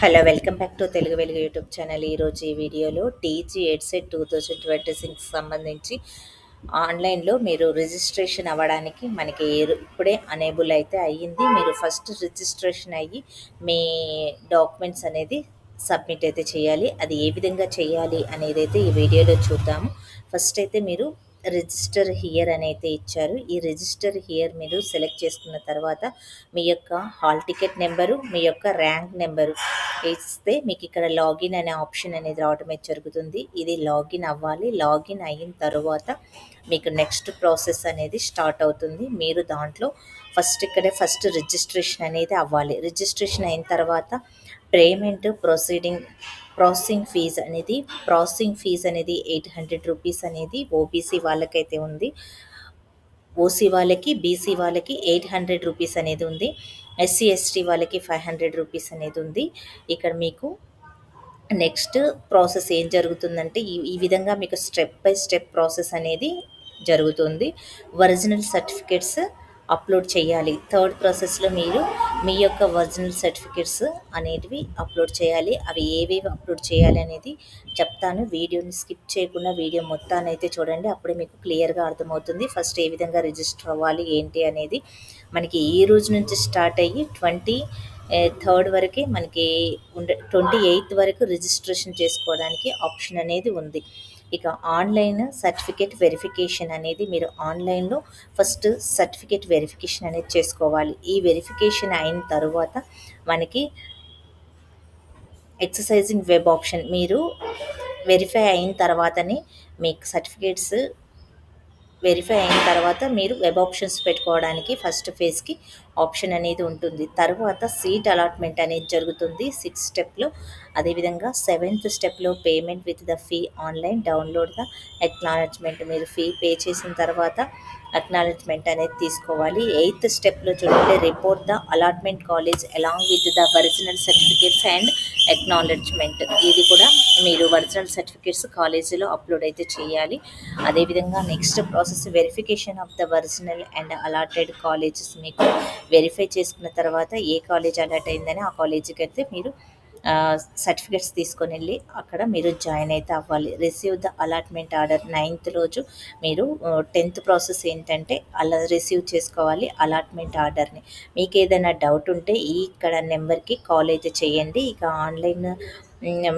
Hello welcome back to Telugu వెలుగు YouTube channel. ఈరోజు ఈ వీడియోలో టీజీ ఎడ్సెట్ 2026 సంబంధించి ఆన్లైన్లో మీరు రిజిస్ట్రేషన్ అవ్వడానికి మనకి ఇప్పుడే అనేబుల్ అయితే అయ్యింది. మీరు ఫస్ట్ రిజిస్ట్రేషన్ అయ్యి మీ డాక్యుమెంట్స్ అనేది సబ్మిట్ అయితే చేయాలి. అది ఏ విధంగా చేయాలి అనేది అయితే ఈ వీడియోలో చూద్దాము. ఫస్ట్ అయితే మీరు రిజిస్టర్ హియర్ అని అయితే ఇచ్చారు. ఈ రిజిస్టర్ హియర్ మీరు సెలెక్ట్ చేసుకున్న తర్వాత మీ యొక్క హాల్ టికెట్ నెంబరు, మీ యొక్క ర్యాంక్ నెంబరు ఇస్తే మీకు ఇక్కడ లాగిన్ అనే ఆప్షన్ అనేది రావడం అయితే జరుగుతుంది. ఇది లాగిన్ అవ్వాలి. లాగిన్ అయిన తర్వాత మీకు నెక్స్ట్ ప్రాసెస్ అనేది స్టార్ట్ అవుతుంది. మీరు దాంట్లో ఫస్ట్ రిజిస్ట్రేషన్ అనేది అవ్వాలి. రిజిస్ట్రేషన్ అయిన తర్వాత పేమెంట్ ప్రాసెసింగ్ ఫీజ్ అనేది 800 రూపీస్ అనేది ఓబీసీ వాళ్ళకైతే ఉంది. ఓసీ వాళ్ళకి, బీసీ వాళ్ళకి 800 రూపీస్ అనేది ఉంది. ఎస్సీ ఎస్టీ వాళ్ళకి 500 రూపీస్ అనేది ఉంది. ఇక్కడ మీకు నెక్స్ట్ ప్రాసెస్ ఏం జరుగుతుందంటే ఈ ఈ విధంగా మీకు స్టెప్ బై స్టెప్ ప్రాసెస్ అనేది జరుగుతుంది. ఒరిజినల్ సర్టిఫికేట్స్ అప్లోడ్ చేయాలి. థర్డ్ ప్రాసెస్లో మీరు మీ యొక్క ఒరిజినల్ సర్టిఫికేట్స్ అనేటివి అప్లోడ్ చేయాలి. అవి ఏవేవి అప్లోడ్ చేయాలి అనేది చెప్తాను. వీడియోని స్కిప్ చేయకుండా వీడియో మొత్తాన్ని అయితే చూడండి. అప్పుడే మీకు క్లియర్గా అర్థమవుతుంది. ఫస్ట్ ఏ విధంగా రిజిస్టర్ అవ్వాలి ఏంటి అనేది మనకి ఈ రోజు నుంచి స్టార్ట్ అయ్యి 23rd వరకే మనకి 28th వరకు రిజిస్ట్రేషన్ చేసుకోవడానికి ఆప్షన్ అనేది ఉంది. ఇక ఆన్లైన్ సర్టిఫికేట్ వెరిఫికేషన్ అనేది మీరు ఆన్లైన్లో ఫస్ట్ సర్టిఫికేట్ వెరిఫికేషన్ అనేది చేసుకోవాలి. ఈ వెరిఫికేషన్ అయిన తర్వాత మనకి ఎక్సర్సైజింగ్ వెబ్ ఆప్షన్ మీరు వెరిఫై అయిన తర్వాతనే మీకు సర్టిఫికేట్స్ వెరిఫై అయిన తర్వాత మీరు వెబ్ ఆప్షన్స్ పెట్టుకోవడానికి ఫస్ట్ ఫేజ్కి ఆప్షన్ అనేది ఉంటుంది. తర్వాత సీట్ అలాట్మెంట్ అనేది జరుగుతుంది 6th స్టెప్లో. అదేవిధంగా 7th స్టెప్లో payment with the fee online download the acknowledgement. మీరు ఫీ పే చేసిన తర్వాత అక్నాలెడ్జ్మెంట్ అనేది తీసుకోవాలి. 8th స్టెప్లో చూడండి, report the allotment college along with the original certificates and acknowledgement. ఇది కూడా మీరు ఒరిజినల్ సర్టిఫికేట్స్ కాలేజీలో అప్లోడ్ అయితే చేయాలి. అదేవిధంగా next process verification of the original and allotted colleges. మీకు వెరిఫై చేసుకున్న తర్వాత ఏ కాలేజ్ అలాట్ అయిందని ఆ కాలేజీకి అయితే మీరు సర్టిఫికేట్స్ తీసుకొని వెళ్ళి అక్కడ మీరు జాయిన్ అయితే అవ్వాలి. Receive the allotment order 9th రోజు మీరు 10th ప్రాసెస్ ఏంటంటే అలా రిసీవ్ చేసుకోవాలి అలాట్మెంట్ ఆర్డర్ని. మీకు ఏదైనా డౌట్ ఉంటే ఈ ఇక్కడ నెంబర్కి కాల్ అయితే చేయండి. ఇక ఆన్లైన్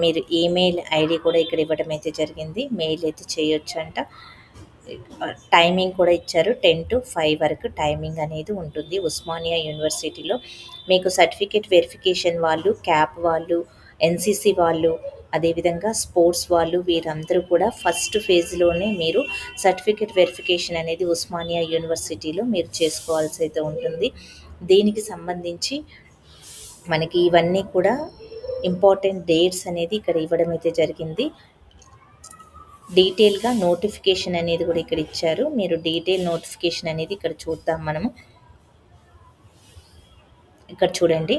మీరు ఈమెయిల్ ఐడి కూడా ఇక్కడ ఇవ్వడం అయితే జరిగింది. మెయిల్ అయితే చేయొచ్చంట. టైమింగ్ కూడా ఇచ్చారు. 10 to 5 వరకు టైమింగ్ అనేది ఉంటుంది ఉస్మానియా యూనివర్సిటీలో. మీకు సర్టిఫికేట్ వెరిఫికేషన్ వాళ్ళు, క్యాప్ వాళ్ళు, ఎన్సీసీ వాళ్ళు, అదేవిధంగా స్పోర్ట్స్ వాళ్ళు వీరందరూ కూడా ఫస్ట్ ఫేజ్లోనే మీరు సర్టిఫికేట్ వెరిఫికేషన్ అనేది ఉస్మానియా యూనివర్సిటీలో మీరు చేసుకోవాల్సి అయితే ఉంటుంది. దీనికి సంబంధించి మనకి ఇవన్నీ కూడా ఇంపార్టెంట్ డేట్స్ అనేది ఇక్కడ ఇవ్వడం అయితే జరిగింది. డీటెయిల్గా నోటిఫికేషన్ అనేది కూడా ఇక్కడ ఇచ్చారు. మీరు డీటెయిల్ నోటిఫికేషన్ అనేది ఇక్కడ చూద్దాం మనము. ఇక్కడ చూడండి,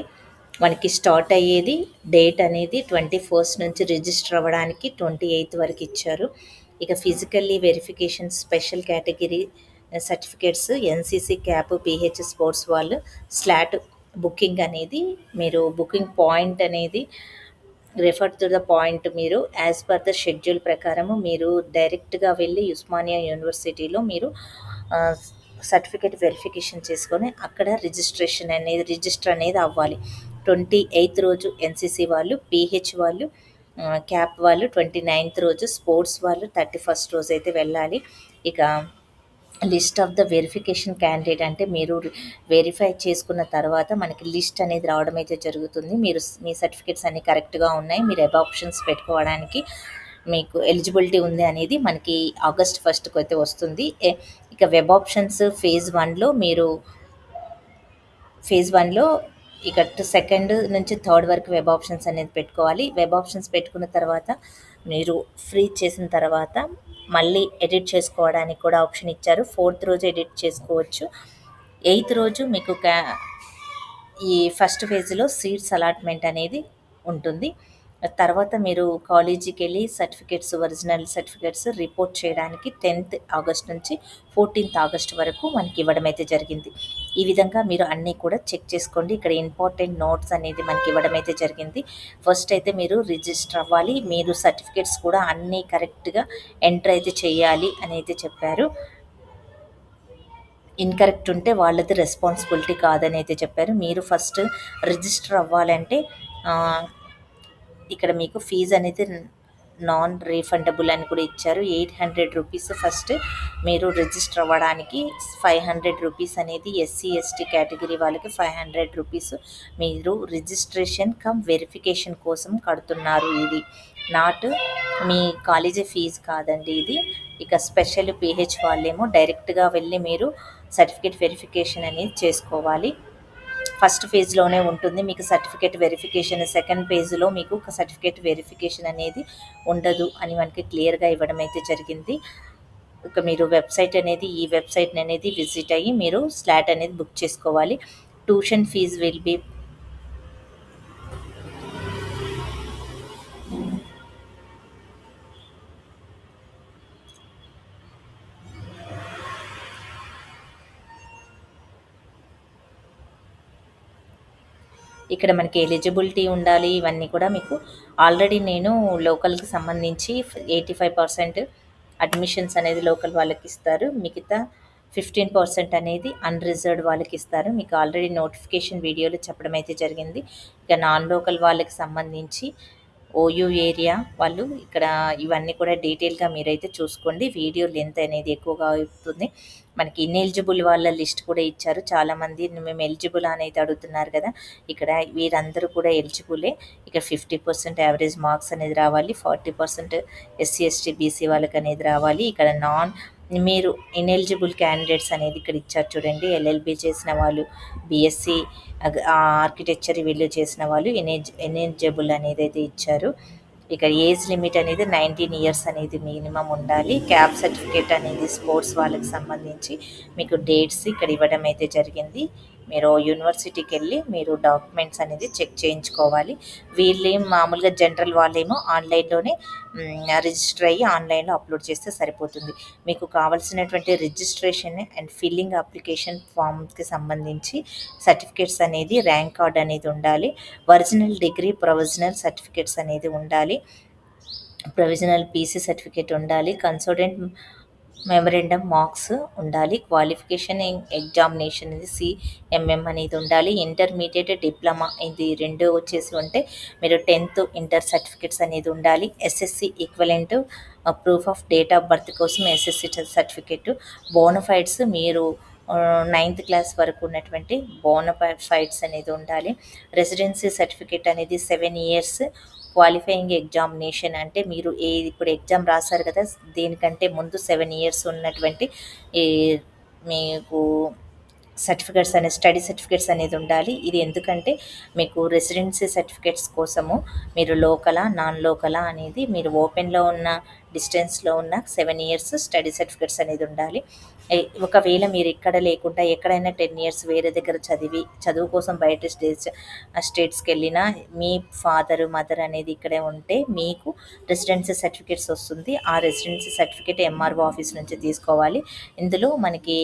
మనకి స్టార్ట్ అయ్యేది డేట్ అనేది 21st నుంచి రిజిస్టర్ అవ్వడానికి 28th వరకు ఇచ్చారు. ఇక physically verification special category certificates NCC cap pH sports వాళ్ళు స్లాట్ బుకింగ్ అనేది మీరు బుకింగ్ పాయింట్ అనేది రెఫర్ టు ద పాయింట్. మీరు యాజ్ పర్ ద షెడ్యూల్ ప్రకారము మీరు డైరెక్ట్గా వెళ్ళి ఉస్మానియా యూనివర్సిటీలో మీరు సర్టిఫికేట్ వెరిఫికేషన్ చేసుకొని అక్కడ రిజిస్టర్ అనేది అవ్వాలి. 28th రోజు ఎన్సీసీ వాళ్ళు, పీహెచ్ వాళ్ళు, క్యాప్ వాళ్ళు 29th రోజు, స్పోర్ట్స్ వాళ్ళు 31st రోజు అయితే వెళ్ళాలి. ఇక list of the verification candidate అంటే మీరు వెరిఫై చేసుకున్న తర్వాత మనకి లిస్ట్ అనేది రావడం అయితే జరుగుతుంది. మీరు మీ సర్టిఫికేట్స్ అన్నీ కరెక్ట్గా ఉన్నాయి, మీరు వెబ్ ఆప్షన్స్ పెట్టుకోవడానికి మీకు ఎలిజిబిలిటీ ఉంది అనేది మనకి August 1st అయితే వస్తుంది. ఇక వెబ్ ఆప్షన్స్ ఫేజ్ వన్లో ఇక 2nd నుంచి 3rd వరకు వెబ్ ఆప్షన్స్ అనేది పెట్టుకోవాలి. వెబ్ ఆప్షన్స్ పెట్టుకున్న తర్వాత మీరు ఫ్రీ చేసిన తర్వాత మళ్ళీ ఎడిట్ చేసుకోవడానికి కూడా ఆప్షన్ ఇచ్చారు. 4th రోజు ఎడిట్ చేసుకోవచ్చు. 8th రోజు మీకు ఈ ఫస్ట్ ఫేజ్లో సీట్స్ అలాట్మెంట్ అనేది ఉంటుంది. తర్వాత మీరు కాలేజీకెళ్ళి సర్టిఫికేట్స్, ఒరిజినల్ సర్టిఫికేట్స్ రిపోర్ట్ చేయడానికి 10th ఆగస్ట్ నుంచి 14th ఆగస్ట్ వరకు మనకి ఇవ్వడం అయితే జరిగింది. ఈ విధంగా మీరు అన్నీ కూడా చెక్ చేసుకోండి. ఇక్కడ ఇంపార్టెంట్ నోట్స్ అనేది మనకి ఇవ్వడం అయితే జరిగింది. ఫస్ట్ అయితే మీరు రిజిస్టర్ అవ్వాలి. మీరు సర్టిఫికేట్స్ కూడా అన్నీ కరెక్ట్‌గా ఎంటర్ అయితే చేయాలి అని అయితే చెప్పారు. ఇన్‌కరెక్ట్ ఉంటే వాళ్ళది రెస్పాన్సిబిలిటీ కాదని అయితే చెప్పారు. మీరు ఫస్ట్ రిజిస్టర్ అవ్వాలంటే ఆహ్, ఇక్కడ మీకు ఫీజ్ అనేది నాన్ రీఫండబుల్ అని కూడా ఇచ్చారు. 800 రూపీస్ ఫస్ట్ మీరు రిజిస్టర్ అవ్వడానికి, 500 రూపీస్ అనేది ఎస్సీ, ఎస్టీ కేటగిరీ వాళ్ళకి 500 రూపీస్ మీరు రిజిస్ట్రేషన్ కమ్ వెరిఫికేషన్ కోసం కడుతున్నారు. ఇది నాట్ మీ కాలేజీ ఫీజు కాదండి ఇది. ఇక స్పెషల్ పీహెచ్ వాళ్ళేమో డైరెక్ట్‌గా వెళ్ళి మీరు సర్టిఫికేట్ వెరిఫికేషన్ అనేది చేసుకోవాలి. ఫస్ట్ ఫేజ్‌లోనే ఉంటుంది మీకు సర్టిఫికేట్ వెరిఫికేషన్. సెకండ్ ఫేజ్‌లో మీకు సర్టిఫికేట్ వెరిఫికేషన్ అనేది ఉండదు అని మనకి క్లియర్‌గా ఇవ్వడం అయితే జరిగింది. ఇక మీరు ఈ వెబ్‌సైట్‌ని అనేది విజిట్ అయ్యి మీరు స్లాట్ అనేది బుక్ చేసుకోవాలి. ట్యూషన్ ఫీజ్ విల్ బి ఇక్కడ మనకి ఎలిజిబిలిటీ ఉండాలి. ఇవన్నీ కూడా మీకు ఆల్రెడీ నేను లోకల్‌కి సంబంధించి 85% అడ్మిషన్స్ అనేది లోకల్ వాళ్ళకిస్తారు. మిగతా 15% అనేది అన్‌రిజర్వ్డ్ వాళ్ళకిస్తారు. మీకు ఆల్రెడీ నోటిఫికేషన్ వీడియోలో చెప్పడం అయితే జరిగింది. ఇక నాన్ లోకల్ వాళ్ళకి సంబంధించి ఓయూ ఏరియా వాళ్ళు ఇక్కడ ఇవన్నీ కూడా డీటెయిల్‌గా మీరైతే చూసుకోండి. వీడియో లెంత్ అనేది ఎక్కువగా అవుతుంది. మనకి ఇనెలిజిబుల్ వాళ్ళ లిస్ట్ కూడా ఇచ్చారు. చాలామంది మేము ఎలిజిబులా అని అయితే అడుగుతున్నారు కదా! ఇక్కడ వీరందరూ కూడా ఎలిజిబులే. ఇక 50% యావరేజ్ మార్క్స్ అనేది రావాలి. 40% ఎస్సీ, ఎస్టీ, బీసీ వాళ్ళకనేది రావాలి. ఇక్కడ మీరు ఇనెలిజిబుల్ క్యాండిడేట్స్ అనేది ఇక్కడ ఇచ్చారు చూడండి. ఎల్ఎల్బీ చేసిన వాళ్ళు, బీఎస్సీ ఆర్కిటెక్చర్ వీళ్ళు చేసిన వాళ్ళు ఎలిజిబుల్ అనేది అయితే ఇచ్చారు. ఇక ఏజ్ లిమిట్ అనేది 19 ఇయర్స్ అనేది మినిమం ఉండాలి. క్యాప్ సర్టిఫికేట్ అనేది స్పోర్ట్స్ వాళ్ళకి సంబంధించి మీకు డేట్స్ ఇక్కడ ఇవ్వడం అయితే జరిగింది. మీరు యూనివర్సిటీకి వెళ్ళి మీరు డాక్యుమెంట్స్ అనేది చెక్ చేయించుకోవాలి. వీళ్ళేం మామూలుగా జనరల్ వాళ్ళేమో ఆన్లైన్లోనే రిజిస్టర్ అయ్యి ఆన్లైన్లో అప్లోడ్ చేస్తే సరిపోతుంది. మీకు కావాల్సినటువంటి రిజిస్ట్రేషన్ అండ్ ఫిల్లింగ్ అప్లికేషన్ ఫామ్కి సంబంధించి సర్టిఫికేట్స్ అనేది ర్యాంక్ కార్డ్ అనేది ఉండాలి. ఒరిజినల్ డిగ్రీ, ప్రొవిజనల్ సర్టిఫికేట్స్ అనేది ఉండాలి. ప్రొవిజనల్ పీసీ సర్టిఫికేట్ ఉండాలి. కన్సల్టెంట్ మెమరెండమ్ మార్క్స్ ఉండాలి. క్వాలిఫికేషన్ ఇన్ ఎగ్జామినేషన్ అనేది సిఎంఎం అనేది ఉండాలి. ఇంటర్మీడియట్, డిప్లొమా ఇది 2 వచ్చేసి ఉంటే మీరు 10th ఇంటర్ సర్టిఫికేట్స్ అనేది ఉండాలి. SSC equivalent proof of date of birth కోసం ఎస్ఎస్సి సర్టిఫికేట్. బోనఫైడ్స్ మీరు 9th క్లాస్ వరకు ఉన్నటువంటి బోనఫైడ్స్ అనేది ఉండాలి. రెసిడెన్సీ సర్టిఫికేట్ అనేది 7 ఇయర్స్ క్వాలిఫైయింగ్ ఎగ్జామినేషన్ అంటే మీరు ఇప్పుడు ఎగ్జామ్ రాశారు కదా! దీనికంటే ముందు 7 ఇయర్స్ ఉన్నటువంటి ఈ మీకు సర్టిఫికేట్స్ అనేది స్టడీ సర్టిఫికేట్స్ అనేది ఉండాలి. ఇది ఎందుకంటే మీకు రెసిడెన్సీ సర్టిఫికేట్స్ కోసము మీరు లోకలా, నాన్ లోకలా అనేది మీరు ఓపెన్‌లో ఉన్న, డిస్టెన్స్‌లో ఉన్న 7 ఇయర్స్ స్టడీ సర్టిఫికేట్స్ అనేది ఉండాలి. ఒకవేళ మీరు ఇక్కడ లేకుండా ఎక్కడైనా 10 ఇయర్స్ వేరే దగ్గర చదువు కోసం బయట స్టేట్స్‌కెళ్ళినా మీ ఫాదర్, మదర్ అనేది ఇక్కడే ఉంటే మీకు రెసిడెన్సీ సర్టిఫికేట్స్ వస్తుంది. ఆ రెసిడెన్సీ సర్టిఫికేట్ ఎంఆర్ఓ ఆఫీస్ నుంచి తీసుకోవాలి. ఇందులో మనకి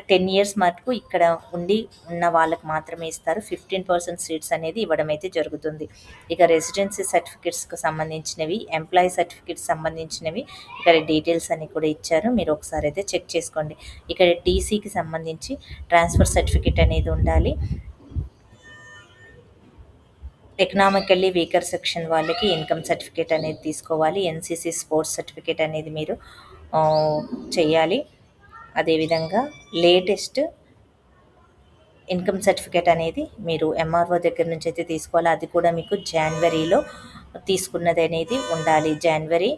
10 ఇయర్స్ మటుకు ఇక్కడ ఉన్న వాళ్ళకి మాత్రమే ఇస్తారు. 15% సీట్స్ అనేది ఇవ్వడం అయితే జరుగుతుంది. ఇక రెసిడెన్సీ సర్టిఫికేట్స్‌కి సంబంధించినవి, ఎంప్లాయీ సర్టిఫికేట్స్ సంబంధించినవి ఇక్కడ డీటెయిల్స్ అన్నీ కూడా ఇచ్చారు. మీరు ఒకసారి అయితే చెక్ చేసుకోండి. ఇక్కడ టీసీకి సంబంధించి ట్రాన్స్ఫర్ సర్టిఫికేట్ అనేది ఉండాలి. ఎకనామికల్లీ వీకర్ సెక్షన్ వాళ్ళకి ఇన్కమ్ సర్టిఫికేట్ అనేది తీసుకోవాలి. ఎన్సీసీ స్పోర్ట్స్ సర్టిఫికేట్ అనేది మీరు చేయాలి. అదేవిధంగా లేటెస్ట్ ఇన్కమ్ సర్టిఫికేట్ అనేది మీరు ఎంఆర్ఓ దగ్గర నుంచి అయితే తీసుకోవాలి. అది కూడా మీకు జనవరిలో తీసుకున్నది అనేది ఉండాలి. జనవరి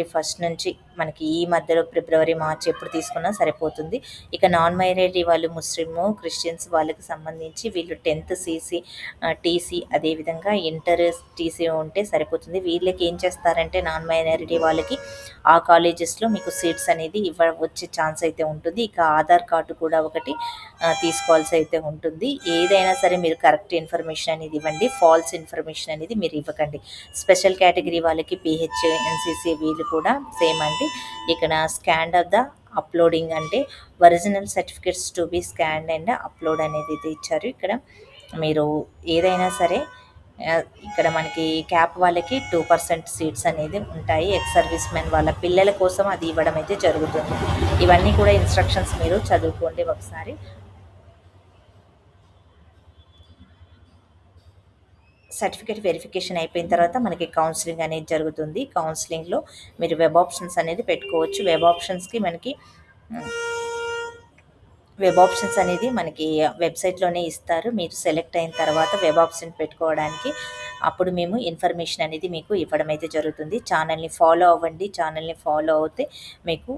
1 నుంచి మనకి ఈ మధ్యలో ఫిబ్రవరి, మార్చి ఎప్పుడు తీసుకున్నా సరిపోతుంది. ఇక నాన్ మైనారిటీ వాళ్ళు ముస్లిము, క్రిస్టియన్స్ వాళ్ళకి సంబంధించి వీళ్ళు 10th టీసీ అదేవిధంగా ఇంటర్ టీసీ ఉంటే సరిపోతుంది. వీళ్ళకి ఏం చేస్తారంటే నాన్ మైనారిటీ వాళ్ళకి ఆ కాలేజెస్లో మీకు సీట్స్ అనేది వచ్చే ఛాన్స్ అయితే ఉంటుంది. ఇక ఆధార్ కార్డు కూడా ఒకటి తీసుకోవాల్సి అయితే ఉంటుంది. ఏదైనా సరే మీరు కరెక్ట్ ఇన్ఫర్మేషన్ అనేది ఇవ్వండి. ఫాల్స్ ఇన్ఫర్మేషన్ అనేది అనేది మీరు ఇవ్వకండి. స్పెషల్ కేటగిరీ వాళ్ళకి పీహెచ్, ఎన్సీసీ వీళ్ళు కూడా సేమ్ అండి. ఇక్కడ స్కాన్ ఆఫ్ ద అప్లోడింగ్ అంటే original certificates to be scanned and upload అనేది అయితే ఇచ్చారు. ఇక్కడ మీరు ఏదైనా సరే ఇక్కడ మనకి క్యాప్ వాళ్ళకి 2% సీట్స్ అనేది ఉంటాయి. ఎక్స్ సర్వీస్ మెన్ వాళ్ళ పిల్లల కోసం అది ఇవ్వడం అయితే జరుగుతుంది. ఇవన్నీ కూడా ఇన్స్ట్రక్షన్స్ మీరు చదువుకోండి ఒకసారి. సర్టిఫికేట్ వెరిఫికేషన్ అయిపోయిన తర్వాత మనకి కౌన్సిలింగ్ అనేది జరుగుతుంది. కౌన్సిలింగ్లో మీరు వెబ్ ఆప్షన్స్ అనేది పెట్టుకోవచ్చు. వెబ్ ఆప్షన్స్కి మనకి వెబ్ ఆప్షన్స్ అనేది మనకి వెబ్సైట్లోనే ఇస్తారు. మీరు సెలెక్ట్ అయిన తర్వాత వెబ్ ఆప్షన్ పెట్టుకోవడానికి అప్పుడు మేము ఇన్ఫర్మేషన్ అనేది మీకు ఇవ్వడం అయితే జరుగుతుంది. ఛానల్ని ఫాలో అవ్వండి. ఛానల్ని ఫాలో అవుతే మీకు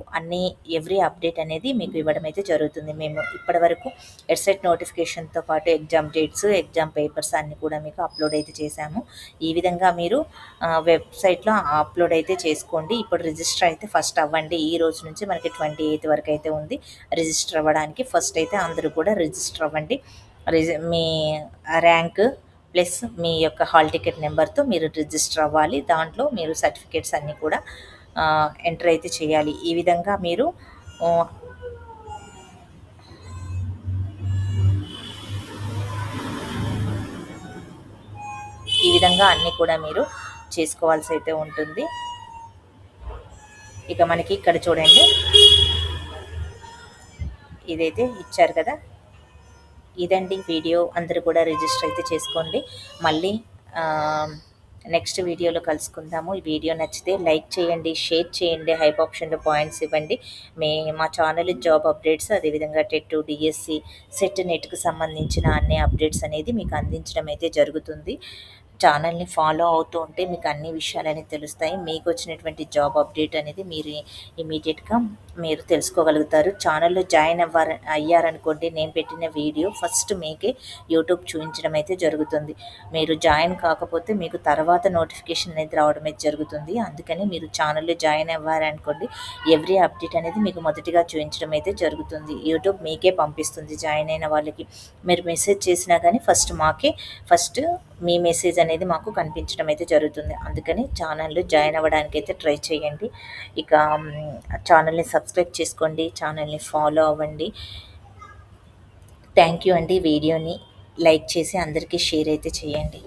ఎవ్రీ అప్డేట్ అనేది మీకు ఇవ్వడం అయితే జరుగుతుంది. మేము ఇప్పటివరకు వెబ్సైట్ నోటిఫికేషన్తో పాటు ఎగ్జామ్ డేట్స్, ఎగ్జామ్ పేపర్స్ అన్నీ కూడా మీకు అప్లోడ్ అయితే చేశాము. ఈ విధంగా మీరు వెబ్సైట్లో అప్లోడ్ అయితే చేసుకోండి. ఇప్పుడు రిజిస్టర్ అయితే ఫస్ట్ అవ్వండి. ఈ రోజు నుంచి మనకి 28 వరకు అయితే ఉంది రిజిస్టర్ అవ్వడానికి. ఫస్ట్ అయితే అందరూ కూడా రిజిస్టర్ అవ్వండి. మీ ర్యాంక్ ప్లస్ మీ యొక్క హాల్ టికెట్ నెంబర్తో మీరు రిజిస్టర్ అవ్వాలి. దాంట్లో మీరు సర్టిఫికేట్స్ అన్నీ కూడా ఎంటర్ అయితే చేయాలి. ఈ విధంగా మీరు అన్నీ కూడా మీరు చేసుకోవాల్సి అయితే ఉంటుంది. ఇక మనకి ఇక్కడ చూడండి, ఇదైతే ఇచ్చారు కదా, ఇదండి వీడియో. అందరూ కూడా రిజిస్టర్ అయితే చేసుకోండి. మళ్ళీ నెక్స్ట్ వీడియోలో కలుసుకుందాము. ఈ వీడియో నచ్చితే లైక్ చేయండి, షేర్ చేయండి, హైప్ ఆప్షన్లో పాయింట్స్ ఇవ్వండి. మా ఛానల్ జాబ్ అప్డేట్స్, అదేవిధంగా టెట్, డిఎస్సి, సెట్, నెట్కి సంబంధించిన అన్ని అప్డేట్స్ అనేది మీకు అందించడం అయితే జరుగుతుంది. ఛానల్ని ఫాలో అవుతూ ఉంటే మీకు అన్ని విషయాలు అనేది తెలుస్తాయి. మీకు వచ్చినటువంటి జాబ్ అప్డేట్ అనేది మీరు ఇమీడియట్గా మీరు తెలుసుకోగలుగుతారు. ఛానల్లో జాయిన్ అయ్యారనుకోండి, నేను పెట్టిన వీడియో ఫస్ట్ మీకే యూట్యూబ్ చూపించడం అయితే జరుగుతుంది. మీరు జాయిన్ కాకపోతే మీకు తర్వాత నోటిఫికేషన్ అనేది రావడం అయితే జరుగుతుంది. అందుకని మీరు ఛానల్లో జాయిన్ అవ్వారనుకోండి, ఎవ్రీ అప్డేట్ అనేది మీకు మొదటిగా చూపించడం అయితే జరుగుతుంది. యూట్యూబ్ మీకే పంపిస్తుంది. జాయిన్ అయిన వాళ్ళకి మీరు మెసేజ్ చేసినా కానీ ఫస్ట్ మీ మెసేజ్ అనేది మాకు కనిపించడం అయితే జరుగుతుంది. అందుకని ఛానల్లో జాయిన్ అవ్వడానికి అయితే ట్రై చేయండి. ఇక ఛానల్ని సబ్స్క్రైబ్ చేసుకోండి, ఛానల్ని ఫాలో అవ్వండి. థ్యాంక్ యూ అండి. వీడియోని లైక్ చేసి అందరికీ షేర్ అయితే చేయండి.